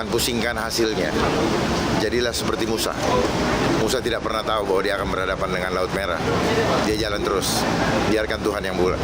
Jangan pusingkan hasilnya. Jadilah seperti Musa. Musa tidak pernah tahu bahwa dia akan berhadapan dengan Laut Merah. Dia jalan terus. Biarkan Tuhan yang bulat.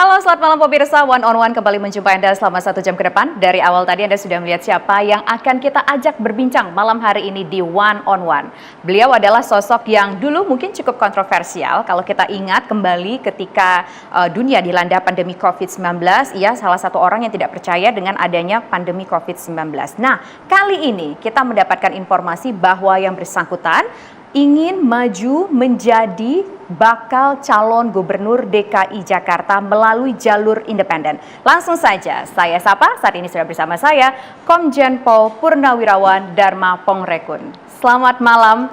Halo, selamat malam pemirsa. One on One kembali menjumpai Anda selama 1 jam ke depan. Dari awal tadi Anda sudah melihat siapa yang akan kita ajak berbincang malam hari ini di One on One. Beliau adalah sosok yang dulu mungkin cukup kontroversial. Kalau kita ingat kembali ketika dunia dilanda pandemi COVID-19, ia salah satu orang yang tidak percaya dengan adanya pandemi COVID-19. Nah, kali ini kita mendapatkan informasi bahwa yang bersangkutan ingin maju menjadi bakal calon gubernur DKI Jakarta melalui jalur independen. Langsung saja saya sapa, saat ini sudah bersama saya Komjen Pol Purnawirawan Dharma Pongrekun. Selamat malam.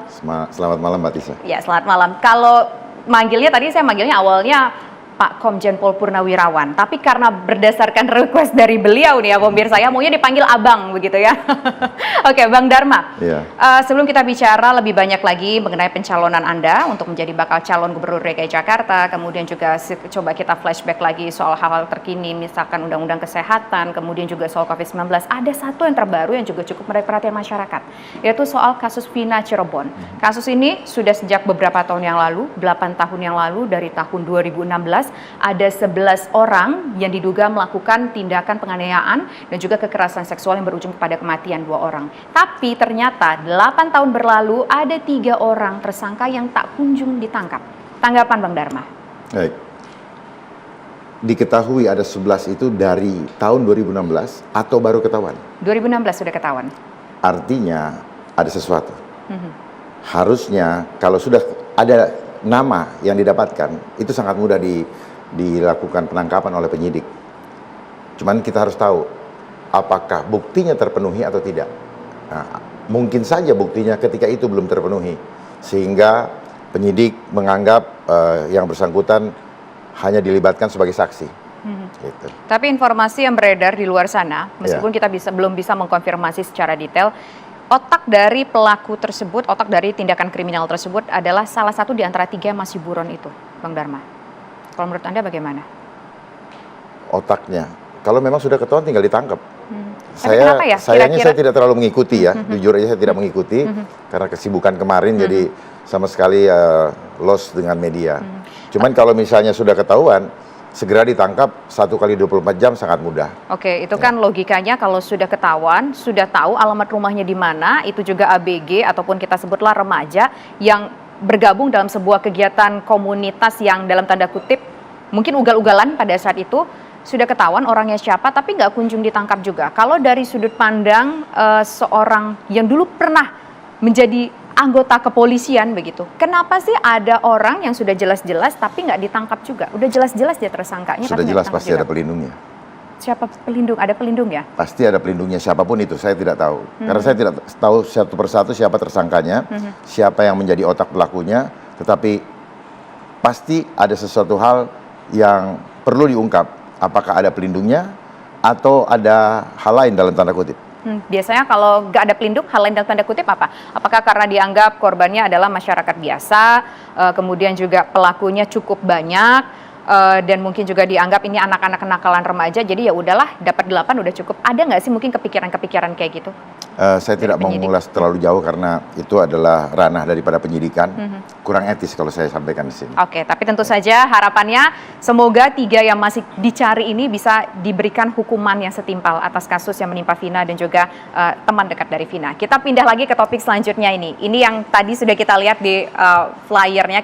Selamat malam Mbak Tisa. Ya, selamat malam. Kalau manggilnya tadi saya manggilnya awalnya Pak Komjen Pol Purnawirawan, tapi karena berdasarkan request dari beliau nih ya pemirsa, saya maunya dipanggil Abang begitu ya. Oke, Bang Dharma. Iya. Sebelum kita bicara lebih banyak lagi mengenai pencalonan Anda untuk menjadi bakal calon gubernur DKI Jakarta, kemudian juga coba kita flashback lagi soal hal-hal terkini, misalkan undang-undang kesehatan, kemudian juga soal COVID-19. Ada satu yang terbaru yang juga cukup menarik perhatian masyarakat, yaitu soal kasus Vina Cirebon. Kasus ini sudah sejak beberapa tahun yang lalu, 8 tahun yang lalu, dari tahun 2016, ada 11 orang yang diduga melakukan tindakan penganiayaan dan juga kekerasan seksual yang berujung kepada kematian 2 orang. Tapi ternyata 8 tahun berlalu ada 3 orang tersangka yang tak kunjung ditangkap. Tanggapan Bang Dharma? Baik. Diketahui ada 11 itu dari tahun 2016 atau baru ketahuan? 2016 sudah ketahuan. Artinya ada sesuatu. Harusnya kalau sudah ada nama yang didapatkan, itu sangat mudah dilakukan penangkapan oleh penyidik. Cuman kita harus tahu apakah buktinya terpenuhi atau tidak. Nah, mungkin saja buktinya ketika itu belum terpenuhi, sehingga penyidik menganggap yang bersangkutan hanya dilibatkan sebagai saksi. Gitu. Tapi informasi yang beredar di luar sana, meskipun kita belum bisa mengkonfirmasi secara detail, otak dari pelaku tersebut, otak dari tindakan kriminal tersebut adalah salah satu di antara 3 yang masih buron itu, Bang Dharma. Kalau menurut Anda bagaimana? Otaknya, kalau memang sudah ketahuan tinggal ditangkap. Kenapa ya? Sayangnya saya tidak terlalu mengikuti ya, jujur aja saya tidak mengikuti karena kesibukan kemarin, jadi sama sekali lost dengan media. Cuman kalau misalnya sudah ketahuan, segera ditangkap 1 kali 24 jam sangat mudah. Oke, itu kan logikanya kalau sudah ketahuan, sudah tahu alamat rumahnya di mana, itu juga ABG ataupun kita sebutlah remaja yang bergabung dalam sebuah kegiatan komunitas yang dalam tanda kutip mungkin ugal-ugalan pada saat itu, sudah ketahuan orangnya siapa tapi nggak kunjung ditangkap juga. Kalau dari sudut pandang seorang yang dulu pernah menjadi anggota kepolisian begitu, kenapa sih ada orang yang sudah jelas-jelas tapi nggak ditangkap juga? Udah jelas-jelas dia tersangkanya. Sudah tapi jelas pasti juga. ada pelindungnya. Siapa pelindung? Ada pelindung ya? Pasti ada pelindungnya, siapapun itu, saya tidak tahu. Karena saya tidak tahu satu persatu siapa tersangkanya, siapa yang menjadi otak pelakunya, tetapi pasti ada sesuatu hal yang perlu diungkap. Apakah ada pelindungnya atau ada hal lain dalam tanda kutip. Biasanya kalau nggak ada pelindung, hal lain dalam tanda kutip apa? Apakah karena dianggap korbannya adalah masyarakat biasa, kemudian juga pelakunya cukup banyak, dan mungkin juga dianggap ini anak-anak kenakalan remaja, jadi ya udahlah dapat 8 udah cukup. Ada nggak sih mungkin kepikiran-kepikiran kayak gitu? Saya tidak mau mengulas terlalu jauh karena itu adalah ranah daripada penyidikan, kurang etis kalau saya sampaikan di sini. Oke, tapi tentu saja harapannya semoga 3 yang masih dicari ini bisa diberikan hukuman yang setimpal atas kasus yang menimpa Vina dan juga teman dekat dari Vina. Kita pindah lagi ke topik selanjutnya ini. Ini yang tadi sudah kita lihat di flyernya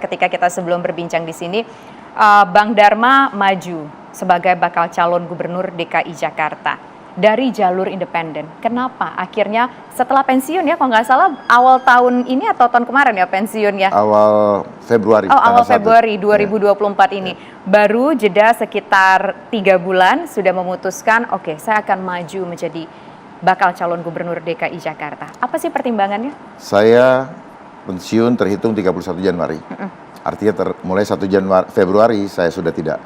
ketika kita sebelum berbincang di sini. Bang Dharma maju sebagai bakal calon gubernur DKI Jakarta dari jalur independen. Kenapa? Akhirnya setelah pensiun ya, kalau nggak salah awal tahun ini atau tahun kemarin ya pensiun ya? Awal Februari. Oh, awal Februari 2024 ini. Baru jeda sekitar 3 bulan sudah memutuskan, oke, saya akan maju menjadi bakal calon gubernur DKI Jakarta. Apa sih pertimbangannya? Saya pensiun terhitung 31 Januari. Artinya mulai 1 Februari saya sudah tidak.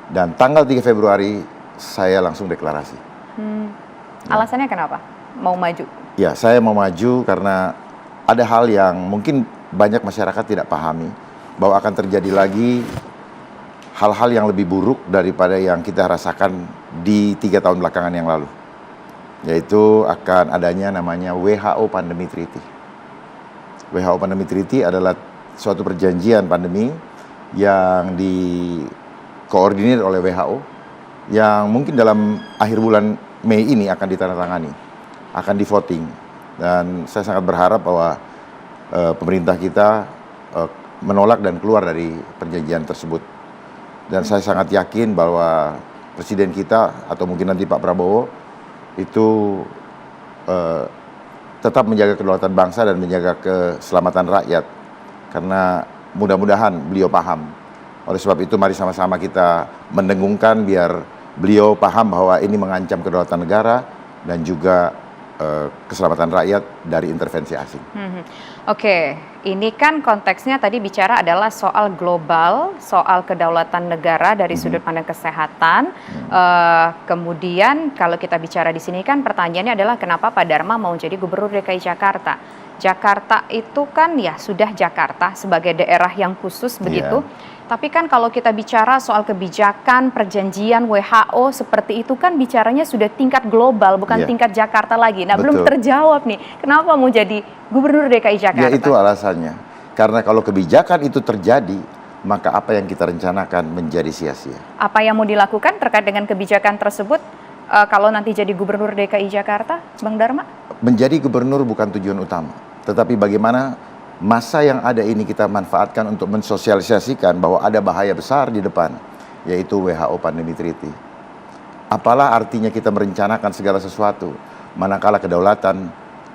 Dan tanggal 3 Februari saya langsung deklarasi. Alasannya kenapa? Mau maju? Ya, saya mau maju karena ada hal yang mungkin banyak masyarakat tidak pahami bahwa akan terjadi lagi hal-hal yang lebih buruk daripada yang kita rasakan di 3 tahun belakangan yang lalu. Yaitu akan adanya namanya WHO Pandemic Treaty. WHO Pandemic Treaty adalah suatu perjanjian pandemi yang dikoordinir oleh WHO yang mungkin dalam akhir bulan Mei ini akan ditandatangani, akan di-voting. Dan saya sangat berharap bahwa pemerintah kita menolak dan keluar dari perjanjian tersebut. Dan saya sangat yakin bahwa presiden kita atau mungkin nanti Pak Prabowo itu tetap menjaga kedaulatan bangsa dan menjaga keselamatan rakyat. Karena mudah-mudahan beliau paham. Oleh sebab itu mari sama-sama kita mendengungkan biar beliau paham bahwa ini mengancam kedaulatan negara dan juga keselamatan rakyat dari intervensi asing. Oke, ini kan konteksnya tadi bicara adalah soal global, soal kedaulatan negara dari sudut pandang kesehatan. Kemudian kalau kita bicara di sini kan pertanyaannya adalah kenapa Pak Dharma mau jadi Gubernur DKI Jakarta? Jakarta itu kan ya sudah Jakarta sebagai daerah yang khusus begitu. Tapi kan kalau kita bicara soal kebijakan, perjanjian WHO seperti itu kan bicaranya sudah tingkat global, bukan tingkat Jakarta lagi. Nah, belum terjawab nih, kenapa mau jadi Gubernur DKI Jakarta? Ya itu alasannya. Karena kalau kebijakan itu terjadi, maka apa yang kita rencanakan menjadi sia-sia. Apa yang mau dilakukan terkait dengan kebijakan tersebut kalau nanti jadi Gubernur DKI Jakarta, Bang Dharma? Menjadi gubernur bukan tujuan utama, tetapi bagaimana masa yang ada ini kita manfaatkan untuk mensosialisasikan bahwa ada bahaya besar di depan, yaitu WHO Pandemic Treaty. Apalah artinya kita merencanakan segala sesuatu, manakala kedaulatan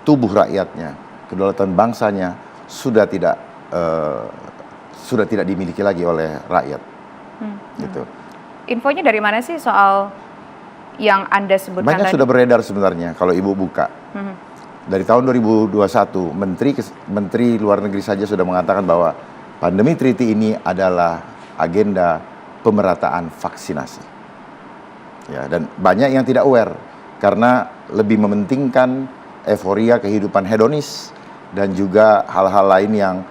tubuh rakyatnya, kedaulatan bangsanya sudah tidak dimiliki lagi oleh rakyat. Gitu. Infonya dari mana sih soal yang Anda sebutkan Banyak tadi? sudah beredar sebenarnya kalau Ibu buka. Dari tahun 2021, Menteri Luar Negeri saja sudah mengatakan bahwa pandemi treaty ini adalah agenda pemerataan vaksinasi. Ya, dan banyak yang tidak aware karena lebih mementingkan euforia kehidupan hedonis dan juga hal-hal lain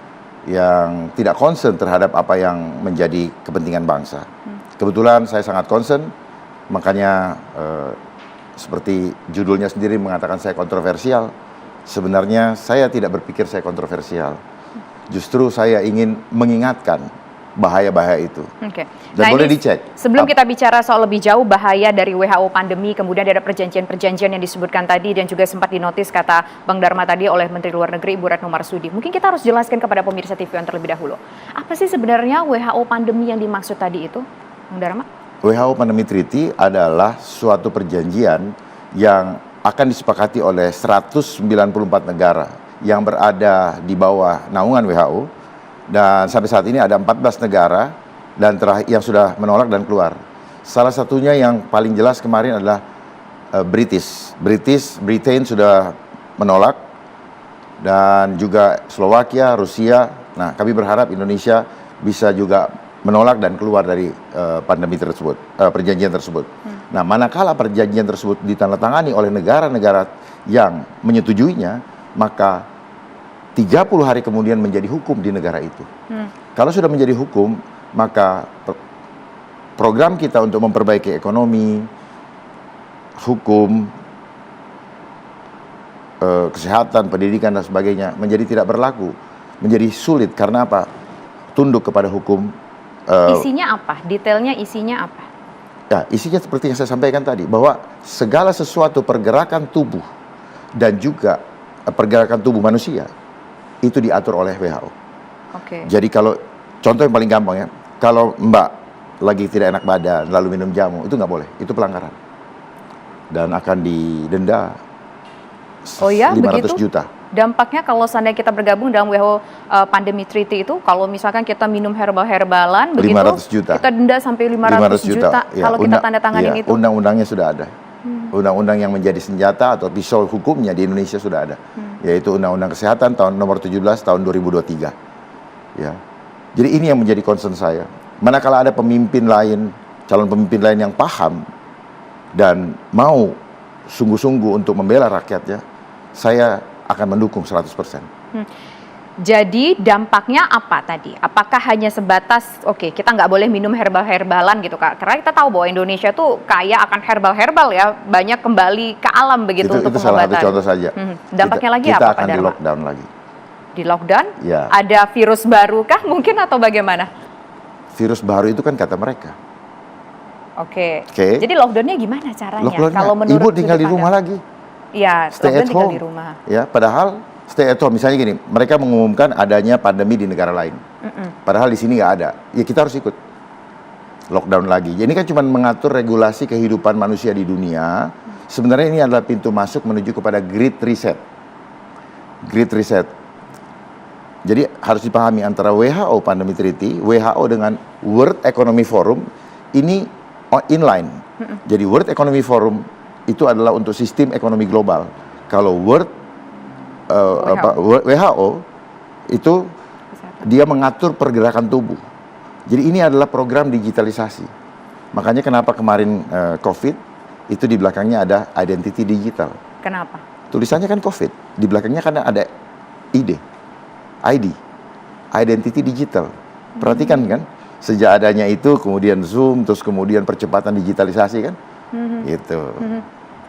yang tidak concern terhadap apa yang menjadi kepentingan bangsa. Kebetulan saya sangat concern, makanya seperti judulnya sendiri mengatakan saya kontroversial. Sebenarnya saya tidak berpikir saya kontroversial. Justru saya ingin mengingatkan bahaya-bahaya itu. Dan boleh dicek. Sebelum kita bicara soal lebih jauh bahaya dari WHO pandemi, kemudian ada perjanjian-perjanjian yang disebutkan tadi dan juga sempat dinotis kata Bang Dharma tadi oleh Menteri Luar Negeri Ibu Retno Marsudi. Mungkin kita harus jelaskan kepada pemirsa TV One terlebih dahulu. Apa sih sebenarnya WHO pandemi yang dimaksud tadi itu, Bang Dharma? WHO Pandemic Treaty adalah suatu perjanjian yang akan disepakati oleh 194 negara yang berada di bawah naungan WHO, dan sampai saat ini ada 14 negara dan yang sudah menolak dan keluar. Salah satunya yang paling jelas kemarin adalah Britain sudah menolak, dan juga Slovakia, Rusia. Nah, kami berharap Indonesia bisa juga menolak dan keluar dari pandemi tersebut, perjanjian tersebut. Nah, manakala perjanjian tersebut ditandatangani oleh negara-negara yang menyetujuinya, maka 30 hari kemudian menjadi hukum di negara itu. Kalau sudah menjadi hukum, maka program kita untuk memperbaiki ekonomi, hukum, kesehatan, pendidikan dan sebagainya menjadi tidak berlaku, menjadi sulit. Karena apa? Tunduk kepada hukum. Isinya apa? Detailnya isinya apa? Ya, isinya seperti yang saya sampaikan tadi, bahwa segala sesuatu pergerakan tubuh dan juga pergerakan tubuh manusia itu diatur oleh WHO. Jadi kalau contoh yang paling gampang ya, kalau Mbak lagi tidak enak badan lalu minum jamu, itu nggak boleh, itu pelanggaran dan akan didenda 500 juta. Dampaknya kalau seandainya kita bergabung dalam WHO Pandemic Treaty itu, kalau misalkan kita minum herbal-herbalan begitu, 500 juta. Kita denda sampai 500 juta ya, kalau kita tanda tanganin itu. Undang-undangnya sudah ada. Undang-undang yang menjadi senjata atau pisau hukumnya di Indonesia sudah ada. Yaitu Undang-Undang Kesehatan tahun nomor 17 tahun 2023. Ya. Jadi ini yang menjadi concern saya. Manakala ada pemimpin lain, calon pemimpin lain yang paham dan mau sungguh-sungguh untuk membela rakyatnya, saya akan mendukung 100%. Jadi dampaknya apa tadi? Apakah hanya sebatas, oke, kita nggak boleh minum herbal-herbalan gitu Kak? Karena kita tahu bahwa Indonesia tuh kaya akan herbal-herbal ya, banyak kembali ke alam begitu untuk Itu salah satu pengobatan. contoh saja. Dampaknya lagi kita apa Pak akan di Dharma? lockdown lagi. Di lockdown? Ya. Ada virus baru kah mungkin atau bagaimana? Virus baru itu kan kata mereka. Oke. Oke. Jadi lockdownnya gimana caranya? Lockdownnya, Kalau menurut ibu tinggal sudut di rumah pandang? lagi. Iya, Stay lockdown at tinggal home. di rumah. Ya, padahal stay at home. Misalnya gini, mereka mengumumkan adanya pandemi di negara lain. Padahal di sini nggak ada. Ya kita harus ikut lockdown lagi. Jadi ini kan cuma mengatur regulasi kehidupan manusia di dunia. Sebenarnya ini adalah pintu masuk menuju kepada Great Reset. Great Reset. Jadi harus dipahami antara WHO Pandemic Treaty, WHO dengan World Economic Forum ini inline. Jadi World Economic Forum itu adalah untuk sistem ekonomi global. Kalau WHO itu dia mengatur pergerakan tubuh. Jadi ini adalah program digitalisasi. Makanya kenapa kemarin COVID itu di belakangnya ada identity digital. Kenapa? Tulisannya kan COVID, di belakangnya kan ada ID, identity digital. Perhatikan kan, sejak adanya itu kemudian Zoom, terus kemudian percepatan digitalisasi kan, gitu.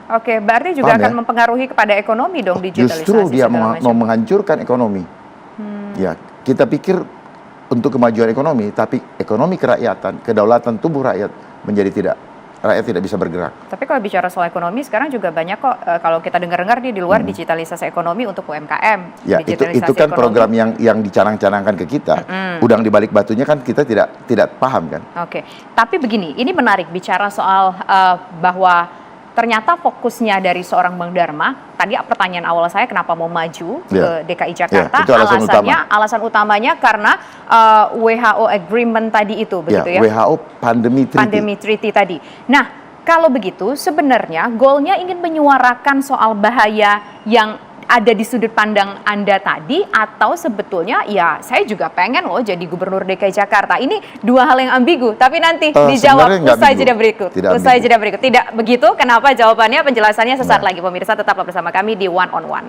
Oke, berarti juga Paham akan ya? mempengaruhi kepada ekonomi dong digitalisasi. Justru dia segala mau macam. menghancurkan ekonomi. Ya, kita pikir untuk kemajuan ekonomi, tapi ekonomi kerakyatan, kedaulatan tubuh rakyat menjadi rakyat tidak bisa bergerak. Tapi kalau bicara soal ekonomi sekarang juga banyak kok kalau kita dengar-dengar di luar digitalisasi ekonomi untuk UMKM. Ya, itu kan ekonomi. program yang dicanang-canangkan ke kita. Udang di balik batunya kan kita tidak paham kan. Oke, tapi begini, ini menarik bicara soal bahwa ternyata fokusnya dari seorang Bang Dharma, tadi pertanyaan awal saya kenapa mau maju ke DKI Jakarta, itu alasan utamanya karena WHO agreement tadi itu, begitu ya? WHO Pandemic Treaty tadi. Nah, kalau begitu sebenarnya goalnya ingin menyuarakan soal bahaya yang ada di sudut pandang Anda tadi, atau sebetulnya ya saya juga pengen loh jadi gubernur DKI Jakarta. Ini dua hal yang ambigu, tapi nanti dijawab usai jeda berikut. Tidak begitu, kenapa jawabannya, penjelasannya sesaat lagi pemirsa, tetaplah bersama kami di One on One.